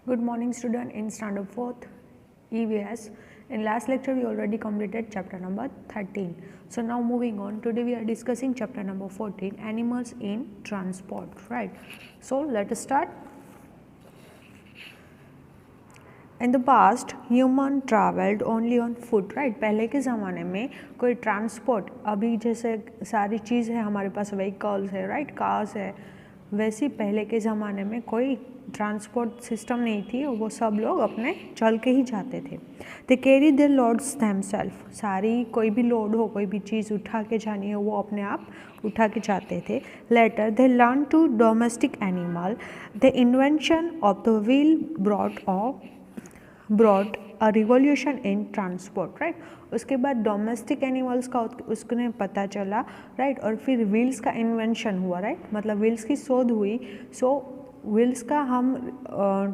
Good morning student in standard 4th EVS. In last lecture we already completed chapter number 13. So now moving on, today we are discussing chapter number 14, animals in transport, right? So let us start. In the past human traveled only on foot, right? पहले के ज़माने में कोई transport, अभी जैसे सारी चीज़ है हमारे पास, व्हीकल्स है, राइट, कार्स है, वैसे पहले के ज़माने में कोई ट्रांसपोर्ट सिस्टम नहीं थी, वो सब लोग अपने चल के ही जाते थे. They carry their loads themselves, सारी कोई भी लोड हो, कोई भी चीज़ उठा के जानी हो, वो अपने आप उठा के जाते थे. Later they learn to domestic animal. The invention of the wheel brought a revolution in transport, right. उसके बाद डोमेस्टिक एनिमल्स का उसने पता चला, राइट, और फिर व्हील्स का इन्वेंशन हुआ, राइट, मतलब व्हील्स की शोध हुई. सो व्हील्स का हम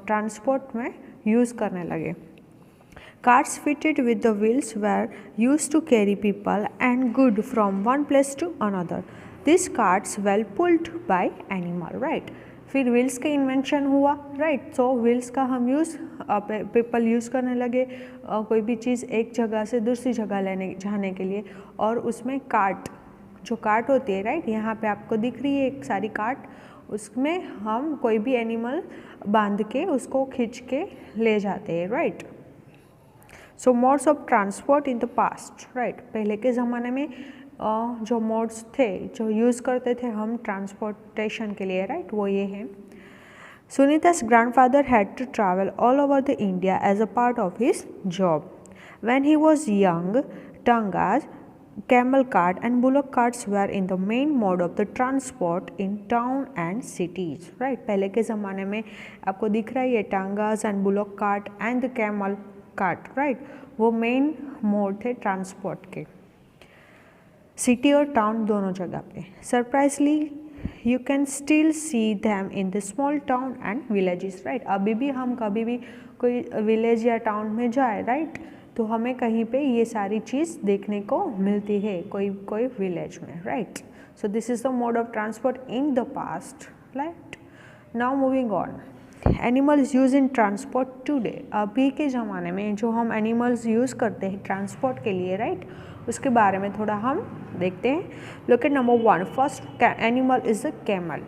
ट्रांसपोर्ट में यूज़ करने लगे. Cars fitted with the wheels were use to carry people and good from one place to another. This carts were pulled by animal, right. फिर व्हील्स का इन्वेंशन हुआ, राइट. सो व्हील्स का हम people use करने लगे कोई भी चीज़ एक जगह से दूसरी जगह लेने जाने के लिए. और उसमें कार्ट, जो कार्ट होती है, राइट, यहाँ पे आपको दिख रही है एक सारी कार्ट, उसमें हम कोई भी एनिमल बांध के उसको खींच के ले जाते हैं, right. So modes of transport in the past, right. पहले के ज़माने में जो मोड्स थे, जो यूज़ करते थे हम ट्रांसपोर्टेशन के लिए, राइट, वो ये हैं. Sunita's grandfather had to travel all over the India as a part of his job. When he was young, tangas, camel cart and bullock carts were in the main mode of the transport in town and cities, right. पहले के ज़माने में आपको दिख रहा है ये tongas and bullock cart and the camel cart, right, वो मेन मोड थे ट्रांसपोर्ट के, सिटी और टाउन दोनों जगह पे. Surprisingly you can still see them in the small town and villages, right. अभी भी हम कभी भी कोई विलेज या टाउन में जाए, राइट, तो हमें कहीं पे ये सारी चीज़ देखने को मिलती है कोई कोई विलेज में, right. So this is the mode of transport in the past, right. Now moving on, animals use in transport today. अभी के ज़माने में जो हम एनिमल्स यूज़ करते हैं ट्रांसपोर्ट के लिए, राइट, उसके बारे में थोड़ा हम देखते हैं. Look at number 1. First animal is the camel.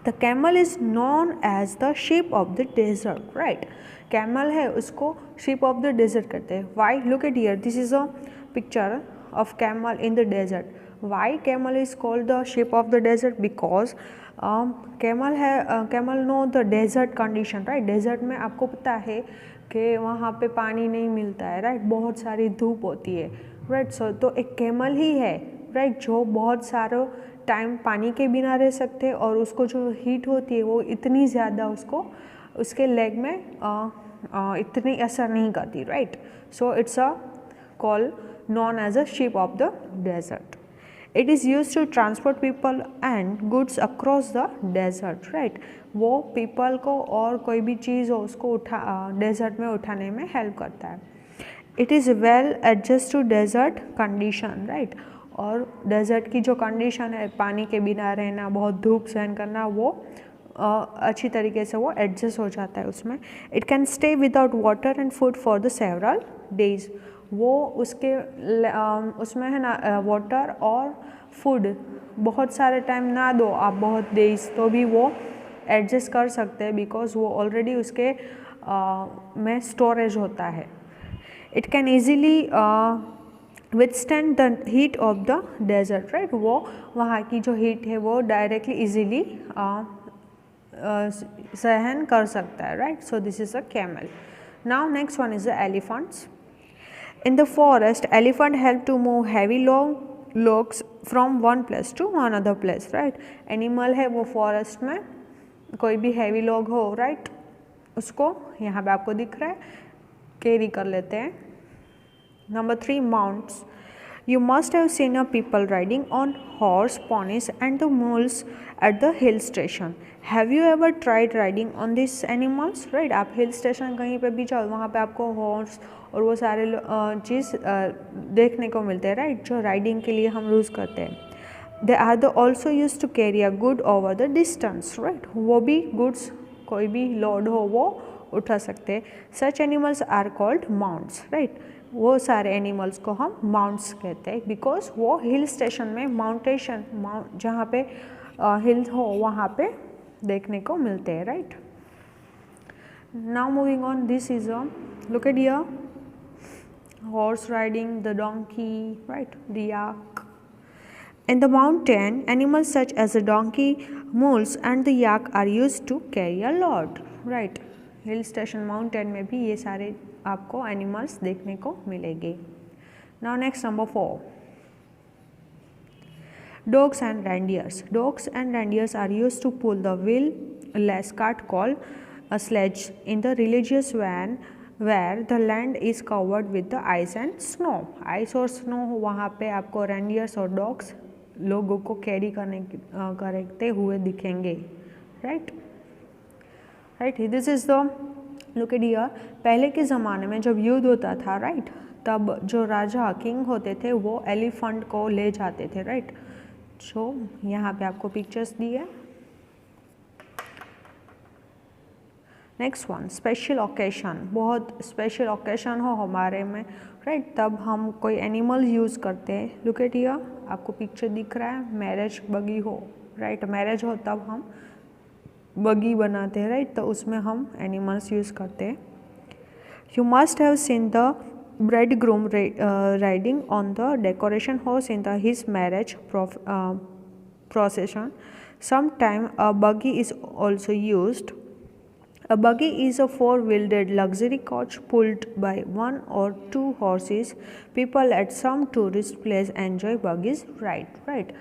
The camel is known as the ship of the desert, right. Camel है, उसको शिप ऑफ द डेजर्ट कहते हैं. Why? Look at here, this is a picture of camel in the desert. Why camel is called the ship of the desert? Because camel है, camel know the desert condition, right. Desert में आपको पता है कि वहाँ पे पानी नहीं मिलता है, राइट, बहुत सारी धूप होती है, राइट. सो तो एक कैमल ही है, राइट, जो बहुत सारा टाइम पानी के बिना रह सकते हैं और उसको जो हीट होती है वो इतनी ज़्यादा उसको उसके लेग में इतनी असर नहीं करती, right. So it's a call known as a ship of the desert. It is use to transport people and goods across the desert, right. वो पीपल को और कोई भी चीज़ हो उसको डेजर्ट में उठाने में हेल्प करता है. It is well adjust to desert condition, right. और डेजर्ट की जो कंडीशन है, पानी के बिना रहना, बहुत धूप सहन करना, वो अच्छी तरीके से वो एडजस्ट हो जाता है उसमें. It can stay without water and food for the several days. वो उसके उसमें है ना वाटर और फूड बहुत सारे टाइम ना दो आप, बहुत डेज, तो भी वो एडजस्ट कर सकते हैं बिकॉज वो ऑलरेडी उसके में स्टोरेज होता है. It can easily withstand the heat of the desert, right. वो वहाँ की जो हीट है वो डायरेक्टली ईजीली सहन कर सकता है, right. So this is a camel. Now next one is the elephants. In the forest, elephant help to move heavy logs from one place to another place, right. Animal है वो forest में कोई भी heavy log हो, right, उसको यहाँ पे आपको दिख रहा है carry कर लेते हैं. Number 3, mounts. You must have seen a people riding on horse, ponies and the mules at the hill station. Have you ever tried riding on these animals, right. आप hill station कहीं पे भी जाओ, वहाँ पे आपको horse और वो सारे चीज़ देखने को मिलते हैं, राइट, जो राइडिंग के लिए हम यूज़ करते हैं. They are the also use to carry a good over the distance, right. वो भी गुड्स, कोई भी लोड हो वो उठा सकते हैं, such animals are called mounts, right. वो सारे एनिमल्स को हम माउंट्स कहते हैं बिकॉज वो हिल स्टेशन में माउंटेशन जहाँ पे हिल हो वहाँ पे देखने को मिलते हैं, right. Now moving on, this is a look at here, horse riding, the donkey, right, the yak. In the mountain, animals such as the donkey, mules and the yak are used to carry a load, right. Hill station mountain में भी ये सारे आपको animals देखने को मिलेंगे। Now next number 4, dogs and reindeers. Dogs and reindeers are used to pull the wheel-less cart called a sledge in the religious van where the land is covered with the ice and snow. Ice और snow वहाँ पे आपको reindeers और dogs लोगों को carry करते हुए दिखेंगे, right? Right, this is the look at here. पहले के ज़माने में जब युद्ध होता था, right, तब जो राजा किंग होते थे वो एलिफेंट को ले जाते थे, right. सो यहाँ पे आपको पिक्चर्स दी है। Next one, special occasion. बहुत स्पेशल ओकेशन हो हमारे में, राइट, तब हम कोई एनिमल यूज़ करते हैं। लुक एट हियर, आपको पिक्चर दिख रहा है, मैरिज बगी हो, राइट, मैरिज हो तब हम बगी बनाते हैं, राइट, तो उसमें हम एनिमल्स यूज़ करते हैं। You must have seen the bridegroom riding on the decoration horse in his marriage procession. Sometime a buggy is also used. A buggy is a four-wheeled luxury coach pulled by one or two horses. People at some tourist place enjoy buggies ride. Right.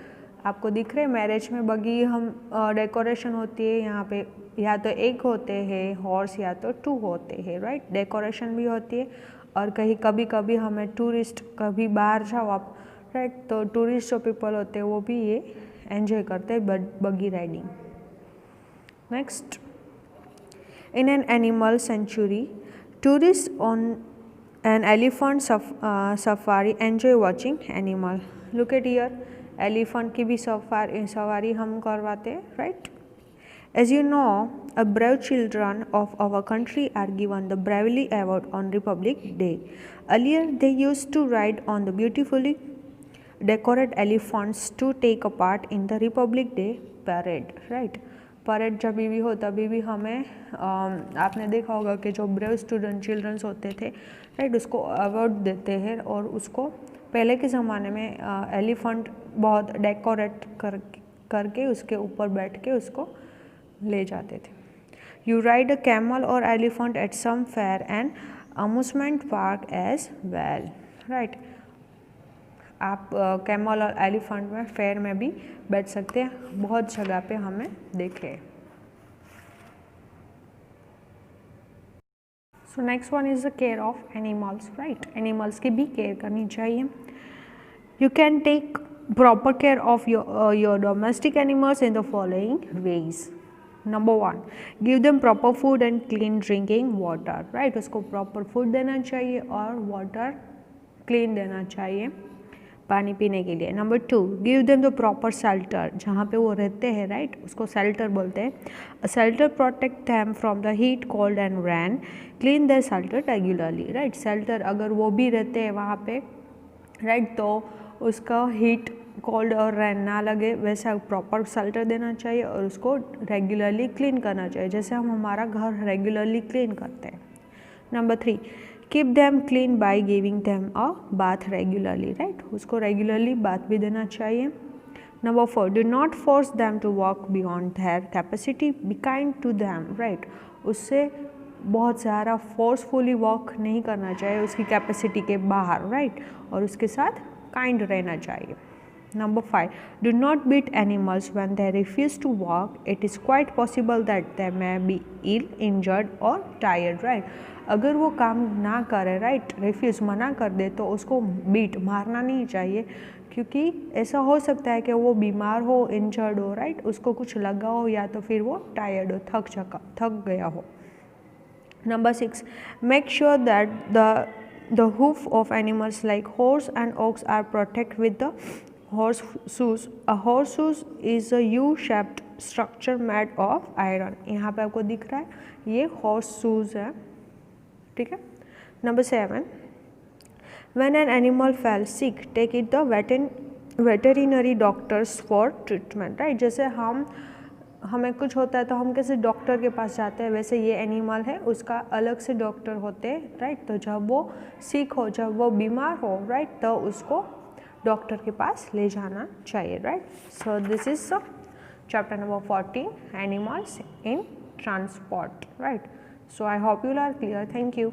आपको दिख रहे marriage में बगी हम decoration होती है, यहाँ पे या तो एक होते हैं हॉर्स या तो टू होते हैं, राइट, डेकोरेशन भी होती है। और कहीं कभी कभी हमें टूरिस्ट कभी बाहर जाओ आप, राइट, तो टूरिस्ट जो पीपल होते हैं वो भी ये एंजॉय करते हैं buggy riding. Next, in an animal sanctuary tourist on an elephant safari enjoy watching animal. Look at here, elephant की भी सवारी हम करवाते हैं, right. As you know, a brave children of our country are given the Bravery Award on Republic Day. Earlier, they used to ride on the beautifully decorated elephants to take a part in the Republic Day parade. Right? Parade जब भी हो तभी भी हमें आपने देखा होगा कि जो ब्रेव स्टूडेंट चिल्ड्रंस होते थे, राइट, उसको अवार्ड देते हैं और उसको पहले के ज़माने में एलिफेंट बहुत डेकोरेट करके उसके ऊपर बैठ के उसको ले जाते थे। यू राइड अ कैमल और elephant at some fair and amusement park as well, right. आप कैमल और एलिफेंट में फेयर में भी बैठ सकते हैं, बहुत जगह पे हमें देखे। So next one is the care of animals, right, animals की भी केयर करनी चाहिए। You can take proper care of your domestic animals in the following ways. Number 1, give them proper food and clean drinking water, right, उसको proper food देना चाहिए और water clean देना चाहिए पानी पीने के लिए। Number 2, give them the proper shelter, जहाँ पे वो रहते हैं, राइट, उसको शेल्टर बोलते हैं। Shelter protect them from the heat, cold and rain, clean there shelter regularly, right. Shelter अगर वो भी रहते हैं वहाँ पे, राइट, तो उसका हीट, कोल्ड और रेन ना लगे वैसा प्रॉपर शेल्टर देना चाहिए और उसको रेगुलरली क्लीन करना चाहिए, जैसे हम हमारा घर रेगुलरली क्लीन करते हैं। Number 3, keep them clean by giving them a bath regularly, right, उसको रेगुलरली बाथ भी देना चाहिए। Number 4, do not force them to walk beyond their capacity, be kind to them, right, उससे बहुत ज़्यादा फोर्सफुली वॉक नहीं करना चाहिए उसकी कैपेसिटी के बाहर, राइट, और उसके साथ काइंड रहना चाहिए। Number 5, do not beat animals when they refuse to walk. It is quite possible that they may be ill, injured or tired, right? अगर वो काम ना करे, राइट, रिफ्यूज़ मना कर दे तो उसको बीट मारना नहीं चाहिए, क्योंकि ऐसा हो सकता है कि वो बीमार हो, इंजर्ड हो, राइट, उसको कुछ लगा हो या तो फिर वो टायर्ड हो, थक गया हो। Number 6, make sure that the hoof of animals like horse and ox are protected with the horseshoes. A horseshoe is a U-shaped structure made of iron. यहाँ पे आपको दिख रहा है ये horseshoes है, ठीक है. Number 7. When an animal falls sick, take it the veterinary doctors for treatment. Right, जैसे हमें कुछ होता है तो हम कैसे डॉक्टर के पास जाते हैं, वैसे ये एनिमल है उसका अलग से डॉक्टर होते हैं. राइट, तो जब वो सिक हो, जब वो बीमार हो, राइट, तो उसको डॉक्टर के पास ले जाना चाहिए. Right, so this is chapter number 14, animals in transport. Right, so I hope you are clear. Thank you.